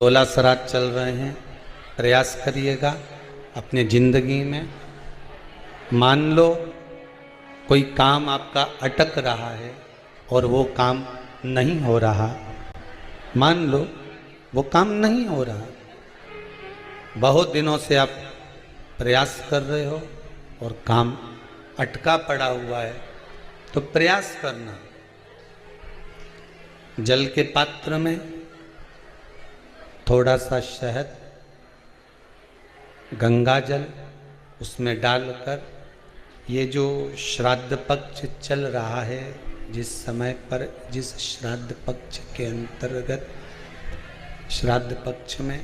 16 श्राद्ध चल रहे हैं। प्रयास करिएगा अपने जिंदगी में। मान लो कोई काम आपका अटक रहा है और वो काम नहीं हो रहा, मान लो वो काम नहीं हो रहा, बहुत दिनों से आप प्रयास कर रहे हो और काम अटका पड़ा हुआ है, तो प्रयास करना। जल के पात्र में थोड़ा सा शहद, गंगा जल उसमें डालकर, ये जो श्राद्ध पक्ष चल रहा है, जिस समय पर जिस श्राद्ध पक्ष के अंतर्गत श्राद्ध पक्ष में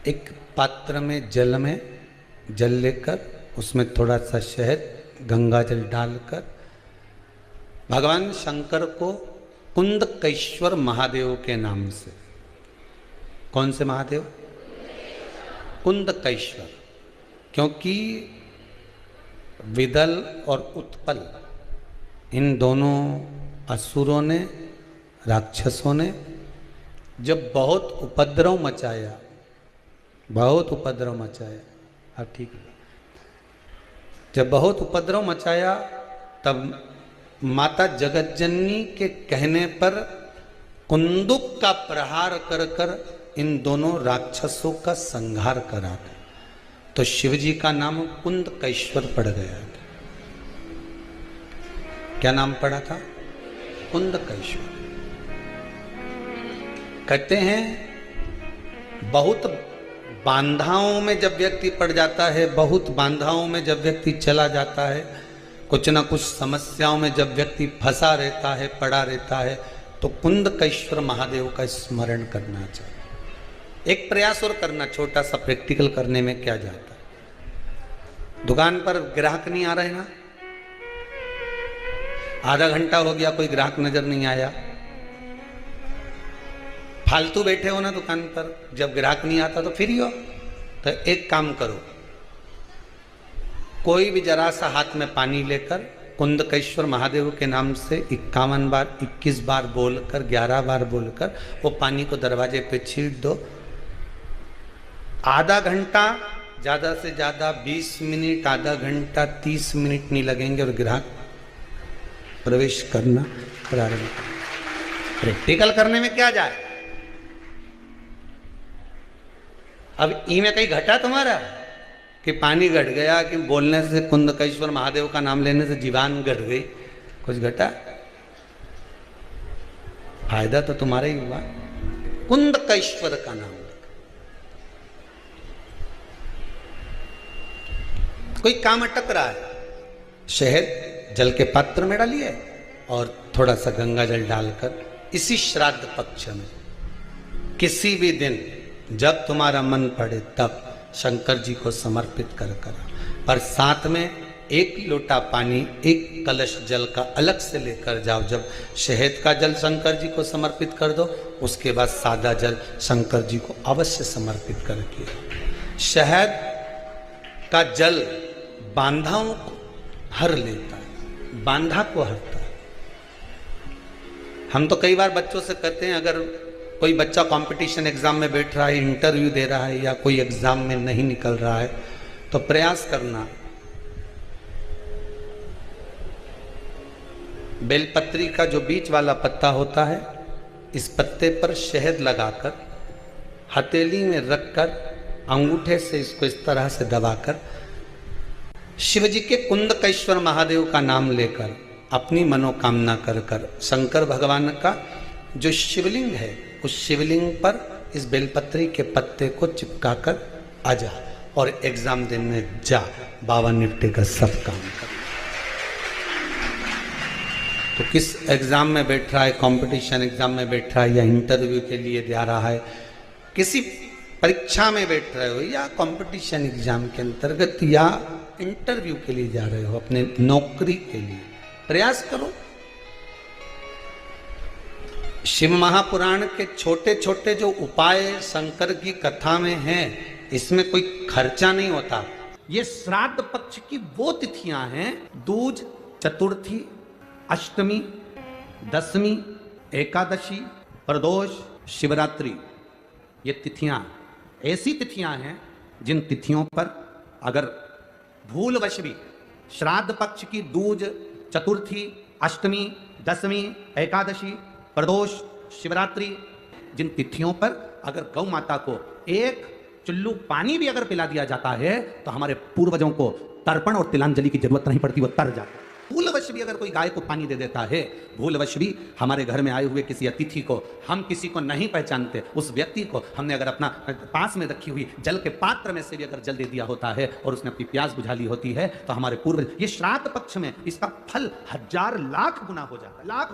एक पात्र में जल लेकर उसमें थोड़ा सा शहद, गंगा जल डालकर भगवान शंकर को कुंदकेश्वर महादेव के नाम से, कौन से महादेव? कुंदकेश्वर, क्योंकि विदल और उत्पल इन दोनों असुरों ने, राक्षसों ने जब बहुत उपद्रव मचाया, हाँ ठीक है, जब बहुत उपद्रव मचाया तब माता जगतजननी के कहने पर कुंदुक का प्रहार कर कर इन दोनों राक्षसों का संहार करा था। तो शिवजी का नाम कुंदकेश्वर पड़ गया था। क्या नाम पड़ा था? कुंदकेश्वर। कहते हैं बहुत बांधाओं में जब व्यक्ति पड़ जाता है, बहुत बांधाओं में जब व्यक्ति चला जाता है, कुछ ना कुछ समस्याओं में जब व्यक्ति फंसा रहता है, पड़ा रहता है, तो कुंदकेश्वर महादेव का स्मरण करना चाहिए। एक प्रयास और करना, छोटा सा प्रैक्टिकल करने में क्या जाता है। दुकान पर ग्राहक नहीं आ रहे ना, आधा घंटा हो गया कोई ग्राहक नजर नहीं आया, फालतू बैठे हो ना दुकान पर, जब ग्राहक नहीं आता तो फ्री हो, तो एक काम करो, कोई भी जरा सा हाथ में पानी लेकर कुंदकेश्वर महादेव के नाम से 51 बार, 21 बार बोलकर, 11 बार बोलकर वो पानी को दरवाजे पे छीट दो। आधा घंटा, ज्यादा से ज्यादा 20 मिनट, आधा घंटा 30 मिनट नहीं लगेंगे और ग्राहक प्रवेश करना प्रारंभ। प्रैक्टिकल करने में क्या जाए। अब ई में कहीं घटा तुम्हारा कि पानी घट गया, कि बोलने से, कुंदकेश्वर महादेव का नाम लेने से जीवान घट गई, कुछ घटा? फायदा तो तुम्हारा ही हुआ। कुंदकेश्वर का नाम, कोई काम अटक रहा है, शहद जल के पात्र में डालिए और थोड़ा सा गंगा जल डालकर इसी श्राद्ध पक्ष में किसी भी दिन जब तुम्हारा मन पड़े तब शंकर जी को समर्पित कर, पर साथ में 1 लोटा पानी, 1 कलश जल का अलग से लेकर जाओ। जब शहद का जल शंकर जी को समर्पित कर दो, उसके बाद सादा जल शंकर जी को अवश्य समर्पित करके। शहद का जल बांधाओं को हर लेता है, बांधा को हरता है। हम तो कई बार बच्चों से कहते हैं, अगर कोई बच्चा कंपटीशन एग्जाम में बैठ रहा है, इंटरव्यू दे रहा है, या कोई एग्जाम में नहीं निकल रहा है, तो प्रयास करना, बेलपत्री का जो बीच वाला पत्ता होता है, इस पत्ते पर शहद लगाकर हथेली में रखकर अंगूठे से इसको इस तरह से दबाकर शिवजी के कुंदकेश्वर महादेव का नाम लेकर अपनी मनोकामना कर कर शंकर भगवान का जो शिवलिंग है, उस शिवलिंग पर इस बेलपत्री के पत्ते को चिपकाकर आ जा और एग्जाम देने जा, बाबा निपटेगा सब काम कर। तो किस एग्जाम में बैठ रहा है, कंपटीशन एग्जाम में बैठ रहा है, या इंटरव्यू के लिए जा रहा है, किसी परीक्षा में बैठ रहे हो, या कंपटीशन एग्जाम के अंतर्गत, या इंटरव्यू के लिए जा रहे हो, अपने नौकरी के लिए, प्रयास करो। शिव महापुराण के छोटे छोटे जो उपाय शंकर की कथा में हैं, इसमें कोई खर्चा नहीं होता। ये श्राद्ध पक्ष की वो तिथियां हैं, दूज, चतुर्थी, अष्टमी, दशमी, एकादशी, प्रदोष, शिवरात्रि, ये तिथियां ऐसी तिथियां हैं जिन तिथियों पर अगर भूलवश भी श्राद्ध पक्ष की दूज, चतुर्थी, अष्टमी, दसवीं, एकादशी, प्रदोष, शिवरात्रि, जिन तिथियों पर अगर गौ माता को एक चुल्लू पानी भी अगर पिला दिया जाता है तो हमारे पूर्वजों को तर्पण और तिलांजलि की जरूरत नहीं पड़ती, वो तर जाता है। भूलवश भी अगर कोई गाय को पानी दे देता है, भूलवश भी हमारे घर में आए हुए किसी अतिथि को, हम किसी को नहीं पहचानते, उस व्यक्ति को हमने अगर अपना पास में रखी हुई जल के पात्र में से भी अगर जल दे दिया होता है और उसने अपनी प्यास बुझा ली होती है, तो हमारे पूर्वज, ये श्राद्ध पक्ष में इसका फल 1000 लाख गुना हो जाता है, लाख